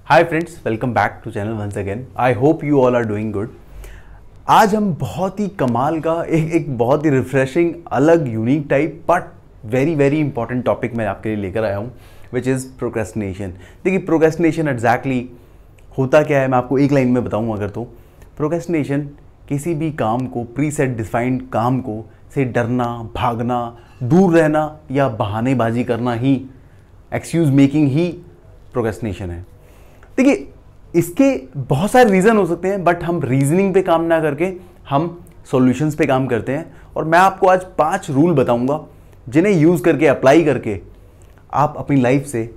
Hi friends, welcome back to channel once again. I hope you all are doing good. आज हम बहुत ही कमाल का एक बहुत ही रिफ्रेशिंग, अलग, unique type but very very important topic मैं आपके लिए लेकर आया हूँ, विच इज़ प्रोक्रेस्टिनेशन। देखिए, प्रोक्रेस्टिनेशन एग्जैक्टली होता क्या है मैं आपको एक लाइन में बताऊँ अगर तो। प्रोक्रेस्टिनेशन किसी भी काम को, प्री सेट डिफाइंड काम को से डरना, भागना, दूर रहना या बहानेबाजी करना ही, एक्सक्यूज मेकिंग ही प्रोक्रेस्टिनेशन है। देखिए, इसके बहुत सारे रीज़न हो सकते हैं, बट हम रीजनिंग पे काम ना करके हम सॉल्यूशंस पे काम करते हैं। और मैं आपको आज 5 रूल बताऊंगा जिन्हें यूज़ करके, अप्लाई करके आप अपनी लाइफ से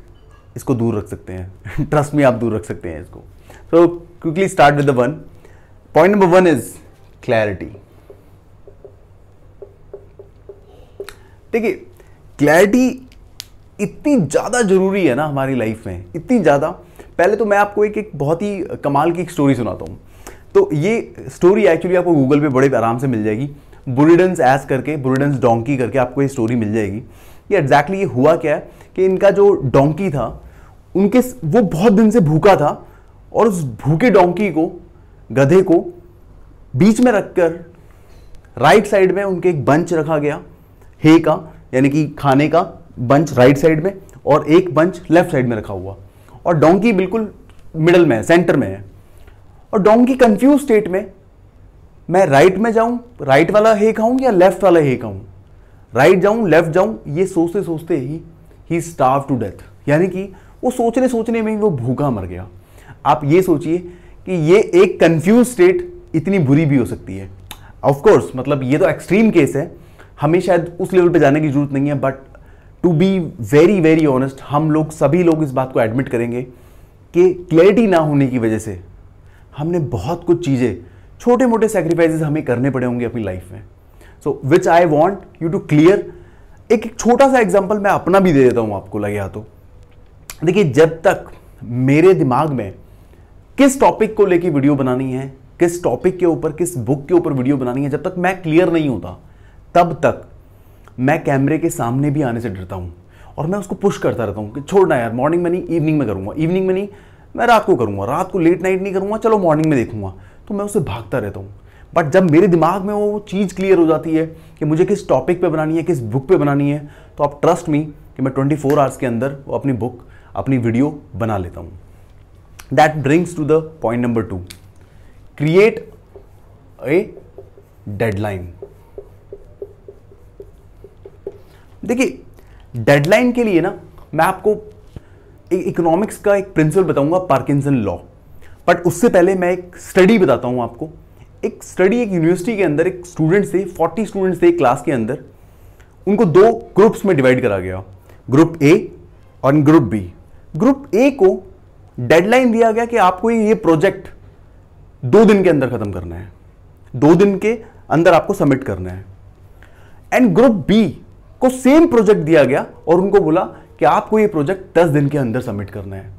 इसको दूर रख सकते हैं। ट्रस्ट में आप दूर रख सकते हैं इसको। तो quickly start with the one. Point number 1 is clarity. देखिए, क्लैरिटी इतनी ज़्यादा ज़रूरी है ना हमारी लाइफ में, इतनी ज़्यादा। पहले तो मैं आपको एक बहुत ही कमाल की एक स्टोरी सुनाता हूँ। तो ये स्टोरी एक्चुअली आपको गूगल पे बड़े आराम से मिल जाएगी। बुरिडेंस एस करके, बुरिडेंस डोंकी करके आपको ये स्टोरी मिल जाएगी। ये एग्जैक्टली ये हुआ क्या है कि इनका जो डोंकी था, वो बहुत दिन से भूखा था, और उस भूखे डोंकी को, गधे को बीच में रखकर राइट साइड में उनके एक बंच रखा गया, हे का, यानी कि खाने का बंच राइट साइड में, और एक बंच लेफ्ट साइड में रखा हुआ। और डोंकी बिल्कुल मिडल में है, सेंटर में है। और डोंकी कंफ्यूज स्टेट में, मैं राइट में जाऊं, राइट वाला हे खाऊं या लेफ्ट वाला हे खाऊं, राइट जाऊं लेफ्ट जाऊं, ये सोचते सोचते ही स्टार्व टू डेथ। यानी कि वो सोचने सोचने में ही वो भूखा मर गया। आप ये सोचिए कि ये एक कंफ्यूज स्टेट इतनी बुरी भी हो सकती है। ऑफ कोर्स, मतलब ये तो एक्सट्रीम केस है, हमें शायद उस लेवल पे जाने की जरूरत नहीं है, but to be very very honest, हम लोग सभी लोग इस बात को एडमिट करेंगे कि क्लैरिटी ना होने की वजह से हमने बहुत कुछ चीज़ें, छोटे मोटे सेक्रीफाइसेस हमें करने पड़े होंगे अपनी लाइफ में। So which I want you to clear. एक छोटा सा एग्जाम्पल मैं अपना भी दे देता हूँ आपको लगे तो। देखिए, जब तक मेरे दिमाग में किस टॉपिक को लेके वीडियो बनानी है, किस टॉपिक के ऊपर, किस बुक के ऊपर वीडियो बनानी है, जब तक मैं क्लियर नहीं होता, तब तक मैं कैमरे के सामने भी आने से डरता हूँ। और मैं उसको पुश करता रहता हूँ कि छोड़ना यार, मॉर्निंग में नहीं, इवनिंग में करूँगा, इवनिंग में नहीं, मैं रात को करूँगा, रात को लेट नाइट नहीं करूँगा, चलो मॉर्निंग में देखूँगा। तो मैं उससे भागता रहता हूँ। बट जब मेरे दिमाग में वो चीज़ क्लियर हो जाती है कि मुझे किस टॉपिक पे बनानी है, किस बुक पे बनानी है, तो आप ट्रस्ट मी कि मैं 24 आवर्स के अंदर वो अपनी बुक, अपनी वीडियो बना लेता हूँ। That brings to the point number 2, create a deadline. देखिए, डेडलाइन के लिए ना मैं आपको इकोनॉमिक्स का एक प्रिंसिपल बताऊंगा, पार्किंसन लॉ। बट उससे पहले मैं एक स्टडी बताता हूं आपको। एक स्टडी, एक यूनिवर्सिटी के अंदर एक स्टूडेंट्स थे, 40 स्टूडेंट्स थे एक क्लास के अंदर। उनको 2 ग्रुप्स में डिवाइड करा गया, ग्रुप ए और ग्रुप बी। ग्रुप ए को डेडलाइन दिया गया कि आपको ये प्रोजेक्ट 2 दिन के अंदर खत्म करना है, 2 दिन के अंदर आपको सबमिट करना है। एंड ग्रुप बी को सेम प्रोजेक्ट दिया गया और उनको बोला कि आपको ये प्रोजेक्ट 10 दिन के अंदर सबमिट करना है।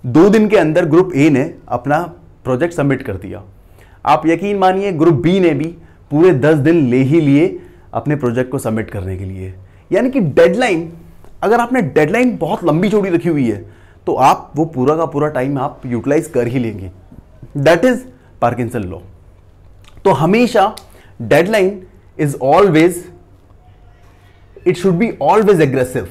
2 दिन के अंदर ग्रुप ए ने अपना प्रोजेक्ट सबमिट कर दिया। आप यकीन मानिए, ग्रुप बी ने भी पूरे 10 दिन ले ही लिए अपने प्रोजेक्ट को सबमिट करने के लिए। यानी कि डेडलाइन, अगर आपने डेडलाइन बहुत लंबी चौड़ी रखी हुई है, तो आप वो पूरा का पूरा टाइम आप यूटिलाइज कर ही लेंगे। That is Parkinson law. तो हमेशा deadline is always, it should be always aggressive.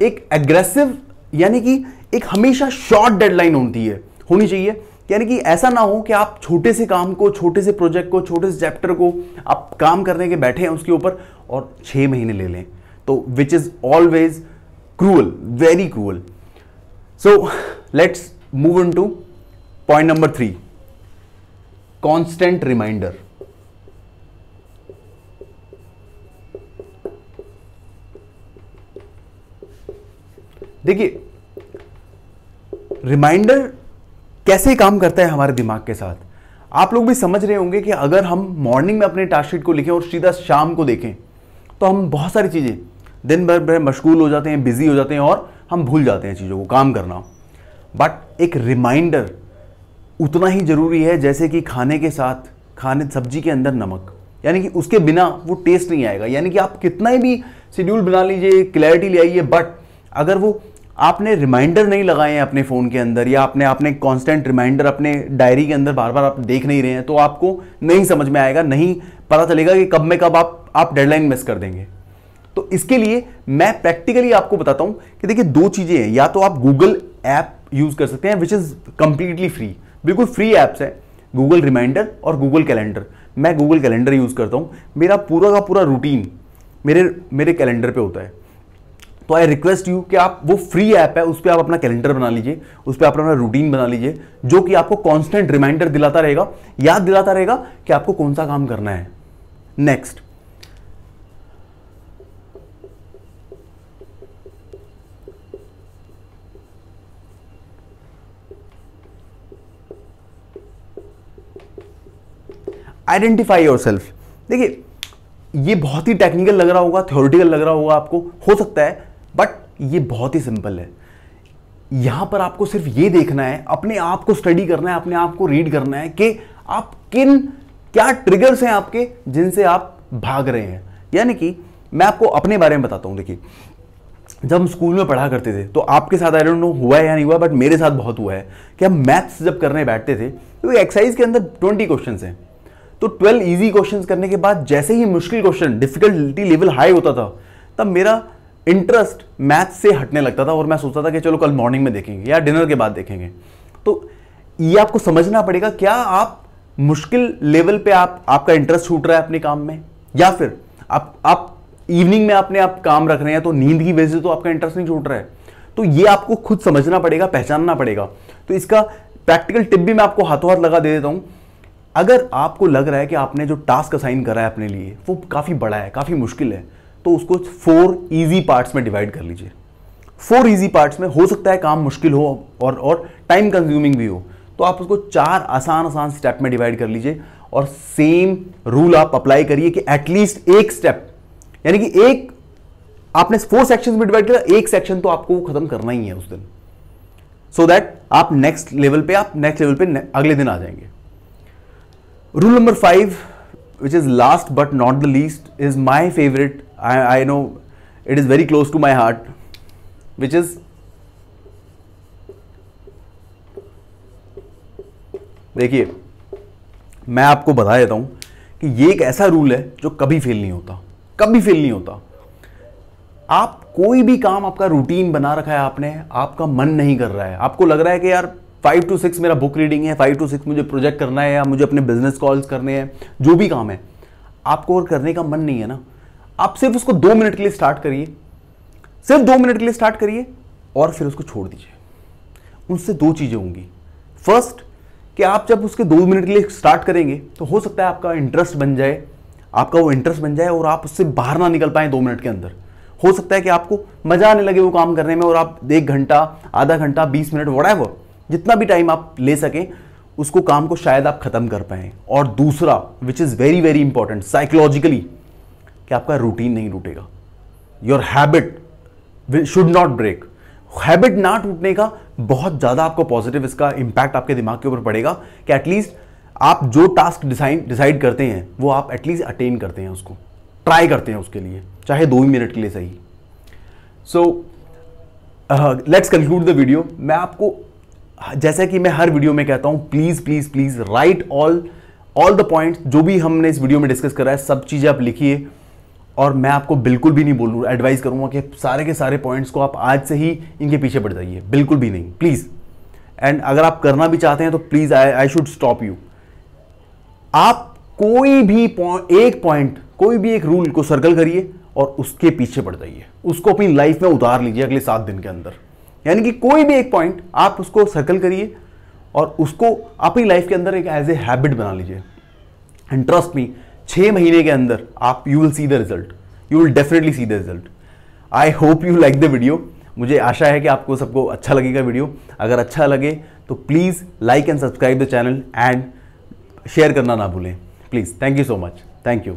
एक एग्रेसिव यानी कि एक हमेशा शॉर्ट डेडलाइन होनी चाहिए। यानी कि ऐसा ना हो कि आप छोटे से काम को, छोटे से प्रोजेक्ट को, छोटे से चैप्टर को आप काम करने के बैठे हैं उसके ऊपर और 6 महीने ले लें, तो which is always cruel, very cruel. So let's move in to point number 3, constant reminder. देखिए, रिमाइंडर कैसे काम करता है हमारे दिमाग के साथ, आप लोग भी समझ रहे होंगे कि अगर हम मॉर्निंग में अपने टास्क शीट को लिखें और सीधा शाम को देखें, तो हम बहुत सारी चीज़ें दिन भर मशगूल हो जाते हैं, बिजी हो जाते हैं और हम भूल जाते हैं चीज़ों को, काम करना। बट एक रिमाइंडर उतना ही ज़रूरी है जैसे कि खाने के साथ, सब्जी के अंदर नमक। यानी कि उसके बिना वो टेस्ट नहीं आएगा। यानी कि आप कितना भी शेड्यूल बना लीजिए, क्लैरिटी ले आइए, बट अगर वो आपने रिमाइंडर नहीं लगाए हैं अपने फ़ोन के अंदर, या आपने कांस्टेंट रिमाइंडर अपने डायरी के अंदर बार बार आप देख नहीं रहे हैं, तो आपको नहीं समझ में आएगा, नहीं पता चलेगा कि कब में कब आप डेडलाइन मिस कर देंगे। तो इसके लिए मैं प्रैक्टिकली आपको बताता हूं कि देखिए दो चीज़ें हैं, या तो आप गूगल ऐप यूज़ कर सकते हैं विच इज़ कंप्लीटली फ्री, बिल्कुल फ्री ऐप्स है, गूगल रिमाइंडर और गूगल कैलेंडर। मैं गूगल कैलेंडर यूज़ करता हूँ, मेरा पूरा का पूरा रूटीन मेरे कैलेंडर पे होता है। तो आई रिक्वेस्ट यू कि आप, वो फ्री ऐप है, उस पर आप अपना कैलेंडर बना लीजिए, उस पर आप अपना रूटीन बना लीजिए, जो कि आपको कांस्टेंट रिमाइंडर दिलाता रहेगा, याद दिलाता रहेगा कि आपको कौन सा काम करना है। Next, identify yourself. देखिए ये बहुत ही टेक्निकल लग रहा होगा, थ्योरेटिकल लग रहा होगा आपको, हो सकता है, बट ये बहुत ही सिंपल है। यहां पर आपको सिर्फ ये देखना है, अपने आप को स्टडी करना है, अपने आप को रीड करना है कि आप क्या ट्रिगर्स हैं आपके जिनसे आप भाग रहे हैं। यानी कि मैं आपको अपने बारे में बताता हूं। देखिए जब हम स्कूल में पढ़ा करते थे, तो आपके साथ आई डोंट नो हुआ है या नहीं हुआ, बट मेरे साथ बहुत हुआ है कि हम मैथ्स जब करने बैठते थे तो एक्सरसाइज के अंदर 20 क्वेश्चन हैं, तो 12 इजी क्वेश्चंस करने के बाद जैसे ही मुश्किल क्वेश्चन, डिफिकल्टी लेवल हाई होता था, तब मेरा इंटरेस्ट मैथ्स से हटने लगता था और मैं सोचता था कि चलो कल मॉर्निंग में देखेंगे या डिनर के बाद देखेंगे। तो ये आपको समझना पड़ेगा, क्या आप मुश्किल लेवल पे आपका इंटरेस्ट छूट रहा है अपने काम में, या फिर आप इवनिंग में अपने आप काम रख रहे हैं तो नींद की वजह से तो आपका इंटरेस्ट नहीं छूट रहा है। तो ये आपको खुद समझना पड़ेगा, पहचानना पड़ेगा। तो इसका प्रैक्टिकल टिप भी मैं आपको हाथों हाथ लगा दे देता हूं। अगर आपको लग रहा है कि आपने जो टास्क असाइन करा है अपने लिए वो काफ़ी बड़ा है, काफ़ी मुश्किल है, तो उसको 4 इजी पार्ट्स में डिवाइड कर लीजिए। 4 इजी पार्ट्स में हो सकता है काम मुश्किल हो और टाइम कंज्यूमिंग भी हो, तो आप उसको 4 आसान स्टेप में डिवाइड कर लीजिए और सेम रूल आप अप्लाई करिए कि एटलीस्ट एक स्टेप, यानी कि एक आपने 4 सेक्शंस में डिवाइड किया, एक सेक्शन तो आपको खत्म करना ही है उस दिन, सो दैट आप नेक्स्ट लेवल पे अगले दिन आ जाएंगे। Rule number 5, which is last but not the least, is my favorite. I know it is very close to my heart, which is देखिए मैं आपको बता देता हूं कि ये एक ऐसा रूल है जो कभी फेल नहीं होता, कभी फेल नहीं होता। आप कोई भी काम, आपका रूटीन बना रखा है आपने, आपका मन नहीं कर रहा है, आपको लग रहा है कि यार 5 to 6 मेरा बुक रीडिंग है, 5 to 6 मुझे प्रोजेक्ट करना है, या मुझे अपने बिजनेस कॉल्स करने हैं, जो भी काम है आपको और करने का मन नहीं है ना, आप सिर्फ उसको 2 मिनट के लिए स्टार्ट करिए, सिर्फ 2 मिनट के लिए स्टार्ट करिए और फिर उसको छोड़ दीजिए। उनसे 2 चीज़ें होंगी। फर्स्ट, कि आप जब उसके 2 मिनट के लिए स्टार्ट करेंगे तो हो सकता है आपका इंटरेस्ट बन जाए, आपका वो इंटरेस्ट बन जाए और आप उससे बाहर ना निकल पाए 2 मिनट के अंदर। हो सकता है कि आपको मजा आने लगे वो काम करने में और आप 1 घंटा, आधा घंटा, 20 मिनट, व्हाटएवर, जितना भी टाइम आप ले सकें उसको काम को शायद आप खत्म कर पाए। और दूसरा, which is very very important psychologically, कि आपका रूटीन नहीं टूटेगा। Your habit should not break. Habit ना टूटने का बहुत ज्यादा आपको पॉजिटिव इसका इंपैक्ट आपके दिमाग के ऊपर पड़ेगा कि एटलीस्ट आप जो टास्क डिसाइड करते हैं वो आप एटलीस्ट अटेन करते हैं, उसको ट्राई करते हैं उसके लिए, चाहे 2 मिनट के लिए सही। So let's conclude the video. मैं आपको, जैसा कि मैं हर वीडियो में कहता हूं, please please please right all the points, जो भी हमने इस वीडियो में डिस्कस करा है सब चीजें आप लिखिए। और मैं आपको बिल्कुल भी नहीं बोलूँ, एडवाइस करूंगा कि सारे के सारे पॉइंट्स को आप आज से ही इनके पीछे बढ़ जाइए, बिल्कुल भी नहीं, प्लीज। एंड अगर आप करना भी चाहते हैं तो please I should stop you. आप कोई भी एक रूल को सर्कल करिए और उसके पीछे बढ़ जाइए, उसको अपनी लाइफ में उतार लीजिए अगले 7 दिन के अंदर। यानी कि कोई भी एक पॉइंट आप उसको सर्कल करिए और उसको अपनी लाइफ के अंदर एक एज ए हैबिट बना लीजिए। एंड ट्रस्ट मी, 6 महीने के अंदर आप you will see the result, you will definitely see the result. I hope you like the video. मुझे आशा है कि आपको सबको अच्छा लगेगा वीडियो। अगर अच्छा लगे तो please like and subscribe the channel and share करना ना भूलें please. Thank you so much. Thank you.